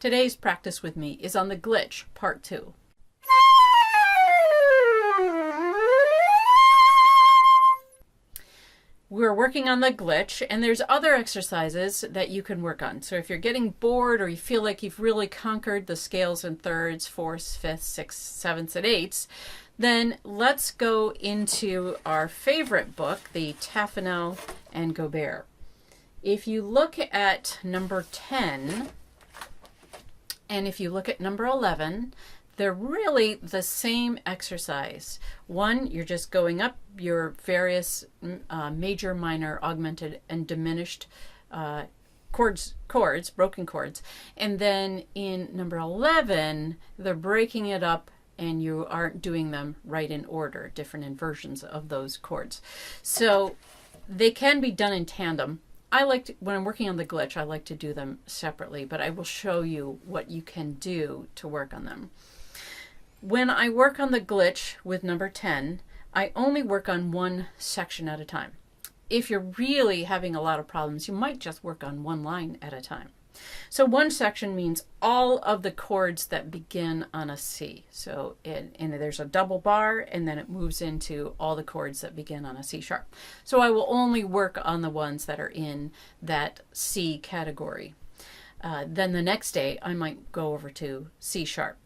Today's practice with me is on the glitch, part 2. We're working on the glitch, and there's other exercises that you can work on. So if you're getting bored or you feel like you've really conquered the scales in thirds, fourths, fifths, sixths, sevenths, and eighths, then let's go into our favorite book, the Taffanel and Gaubert. If you look at number 10, and if you look at number 11, they're really the same exercise. One, you're just going up your various major, minor, augmented, and diminished chords, broken chords. And then in number 11, they're breaking it up and you aren't doing them right in order, different inversions of those chords. So they can be done in tandem. When I'm working on the glitch, I like to do them separately, but I will show you what you can do to work on them. When I work on the glitch with number 10, I only work on one section at a time. If you're really having a lot of problems, you might just work on one line at a time. So one section means all of the chords that begin on a C. So there's a double bar, and then it moves into all the chords that begin on a C sharp. So I will only work on the ones that are in that C category. Then the next day, I might go over to C sharp.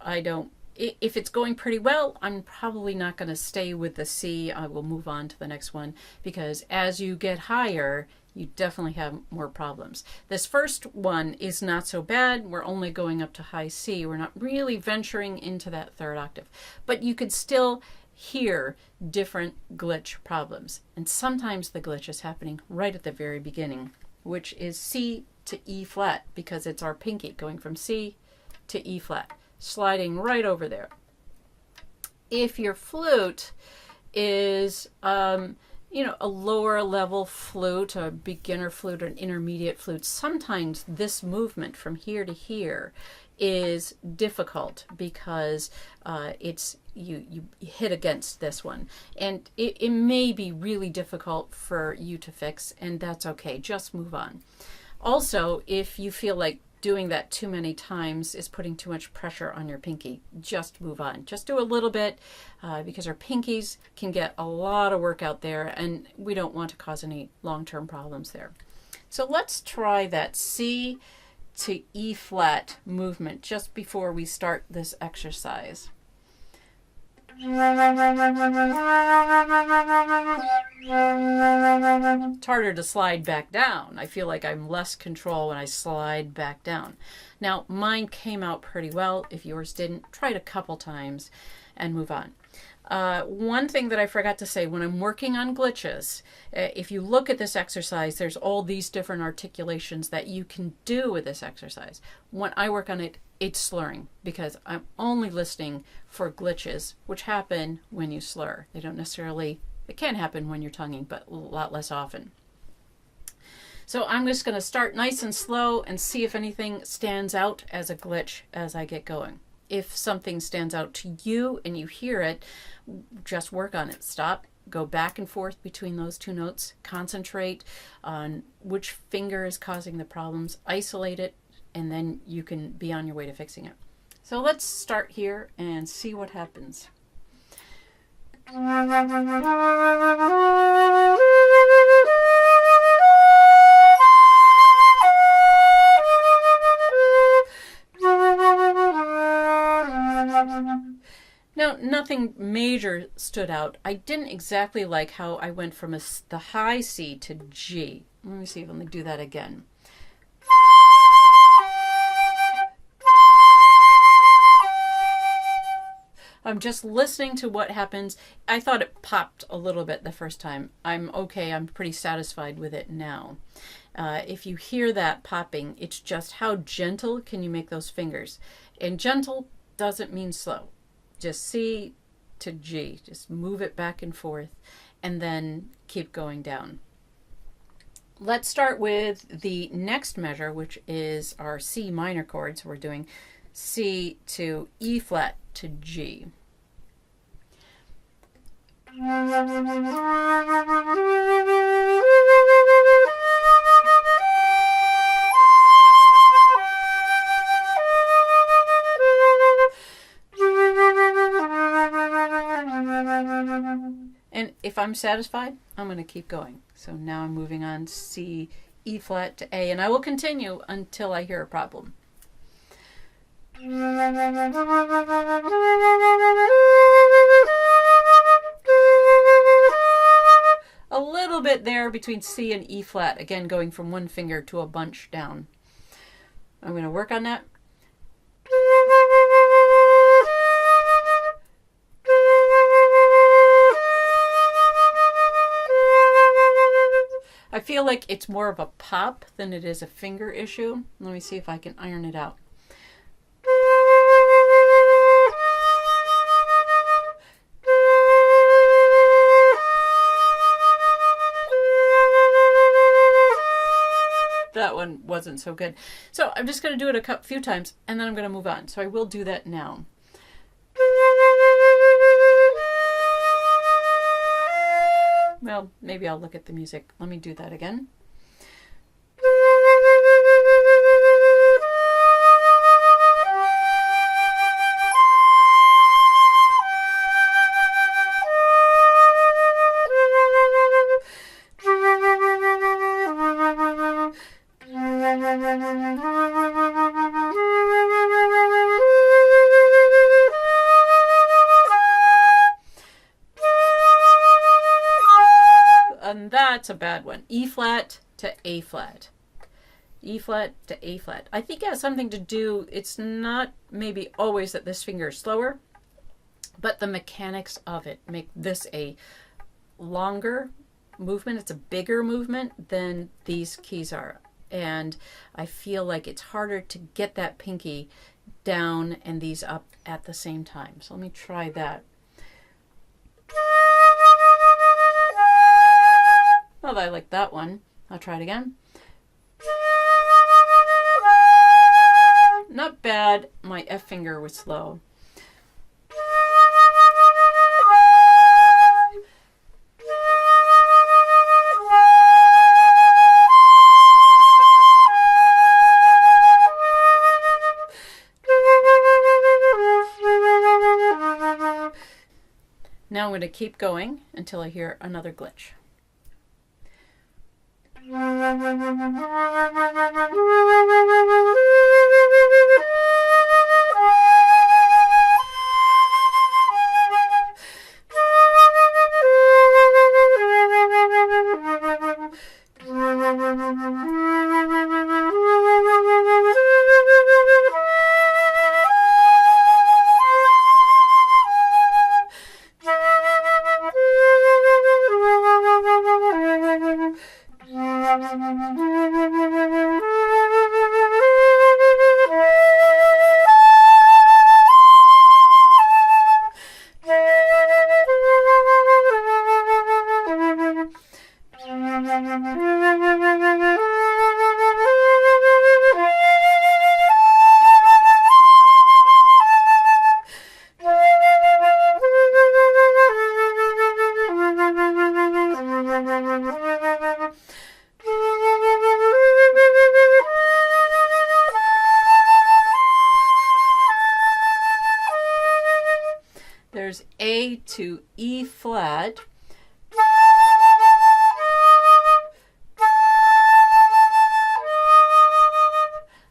If it's going pretty well, I'm probably not going to stay with the C. I will move on to the next one, because as you get higher, you definitely have more problems. This first one is not so bad. We're only going up to high C. We're not really venturing into that third octave. But you could still hear different glitch problems. And sometimes the glitch is happening right at the very beginning, which is C to E flat, because it's our pinky going from C to E flat, sliding right over there. If your flute is a lower level flute, a beginner flute, or an intermediate flute, sometimes this movement from here to here is difficult because you hit against this one, and it may be really difficult for you to fix, and that's okay. Just move on. Also, if you feel like doing that too many times is putting too much pressure on your pinky, just move on. Just do a little bit, because our pinkies can get a lot of work out there, and we don't want to cause any long-term problems there. So let's try that C to E flat movement just before we start this exercise. It's harder to slide back down. I feel like I'm less control when I slide back down. Now, mine came out pretty well. If yours didn't, try it a couple times and move on. One thing that I forgot to say, when I'm working on glitches, if you look at this exercise, there's all these different articulations that you can do with this exercise. When I work on it, it's slurring, because I'm only listening for glitches, which happen when you slur. They can happen when you're tonguing, but a lot less often. So I'm just going to start nice and slow and see if anything stands out as a glitch as I get going. If something stands out to you and you hear it, just work on it. Stop, go back and forth between those two notes, concentrate on which finger is causing the problems, isolate it, and then you can be on your way to fixing it. So let's start here and see what happens. Now, nothing major stood out. I didn't exactly like how I went from the high C to G. Let me see if I can do that again. I'm just listening to what happens. I thought it popped a little bit the first time. I'm okay. I'm pretty satisfied with it now. If you hear that popping, it's just how gentle can you make those fingers. And gentle doesn't mean slow. Just C to G. Just move it back and forth, and then keep going down. Let's start with the next measure, which is our C minor chord. So we're doing C to E flat to G. And if I'm satisfied, I'm going to keep going. So now I'm moving on C, E flat to A, and I will continue until I hear a problem. A little bit there between C and E flat, again going from one finger to a bunch down. I'm going to work on that. I feel like it's more of a pop than it is a finger issue. Let me see if I can iron it out. That one wasn't so good. So I'm just going to do it a few times and then I'm going to move on. So I will do that now. Well, maybe I'll look at the music. Let me do that again. And that's a bad one. E flat to A flat. E flat to A flat. I think it has something to do, it's not maybe always that this finger is slower, but the mechanics of it make this a longer movement. It's a bigger movement than these keys are. And I feel like it's harder to get that pinky down and these up at the same time. So let me try that. Well, I like that one. I'll try it again. Not bad. My F finger was slow. Now I'm going to keep going until I hear another glitch. There's A to E flat.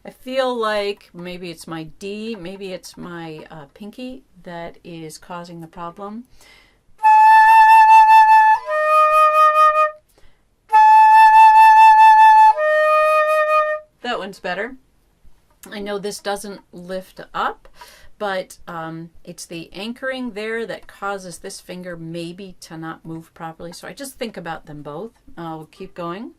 I feel like maybe it's my D, maybe it's my pinky that is causing the problem. That one's better. I know this doesn't lift up, but it's the anchoring there that causes this finger maybe to not move properly. So I just think about them both. I'll keep going.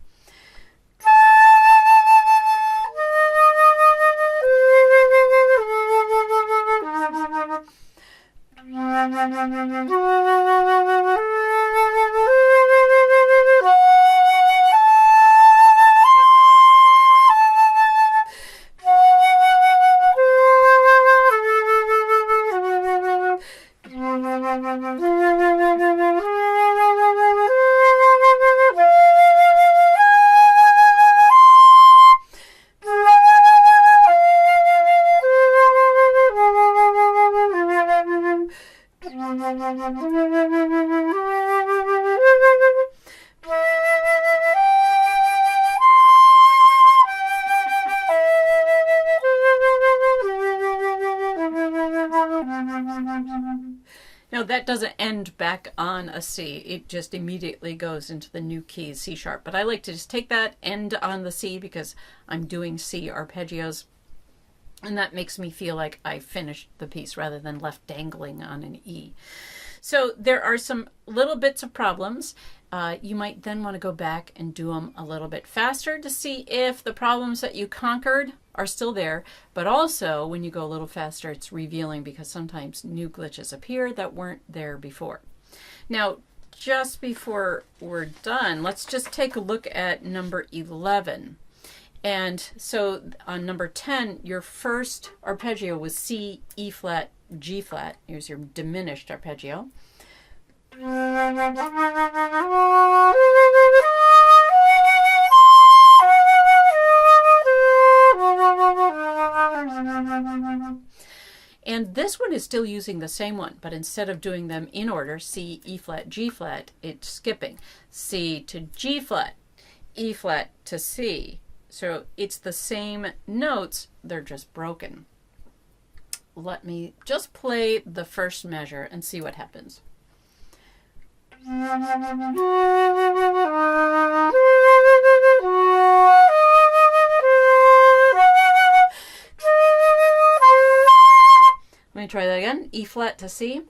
Now that doesn't end back on a C. It just immediately goes into the new key, C sharp. But I like to just take that, end on the C, because I'm doing C arpeggios. And that makes me feel like I finished the piece rather than left dangling on an E. So there are some little bits of problems. You might then want to go back and do them a little bit faster to see if the problems that you conquered are still there. But also, when you go a little faster, it's revealing because sometimes new glitches appear that weren't there before. Now, just before we're done, let's just take a look at number 11. And so on number 10, your first arpeggio was C, E flat, G flat. Here's your diminished arpeggio. And this one is still using the same one, but instead of doing them in order, C, E flat, G flat, it's skipping. C to G flat, E flat to C. So it's the same notes, they're just broken. Let me just play the first measure and see what happens. Let me try that again. E flat to C.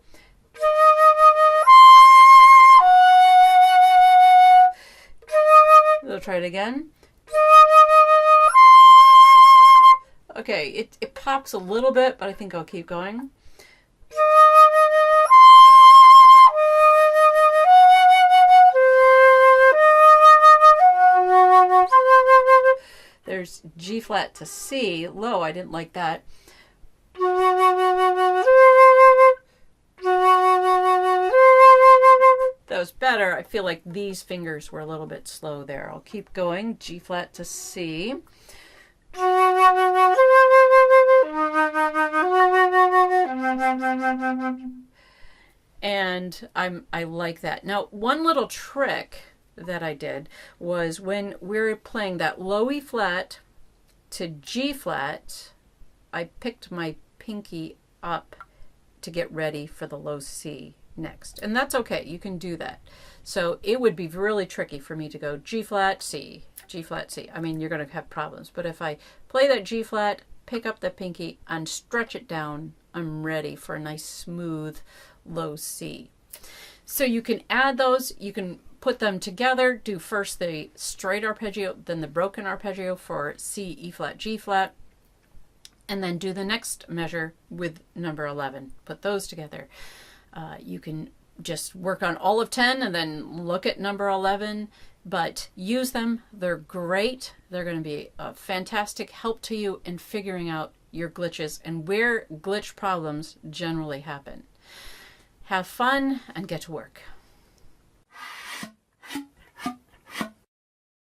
We'll try it again. Okay, it pops a little bit, but I think I'll keep going. There's G flat to C, low, I didn't like that. That was better. I feel like these fingers were a little bit slow there. I'll keep going. G flat to C. And I like that. Now, one little trick that I did was when we were playing that low E flat to G flat, I picked my pinky up to get ready for the low C next. And that's okay. You can do that. So it would be really tricky for me to go G flat, C, G flat, C. I mean, you're going to have problems. But if I play that G flat, pick up the pinky and stretch it down, I'm ready for a nice smooth low C. So you can add those, you can put them together, do first the straight arpeggio, then the broken arpeggio for C, E flat, G flat, and then do the next measure with number 11. Put those together. You can just work on all of 10 and then look at number 11, but use them. They're great. They're going to be a fantastic help to you in figuring out your glitches and where glitch problems generally happen. Have fun and get to work.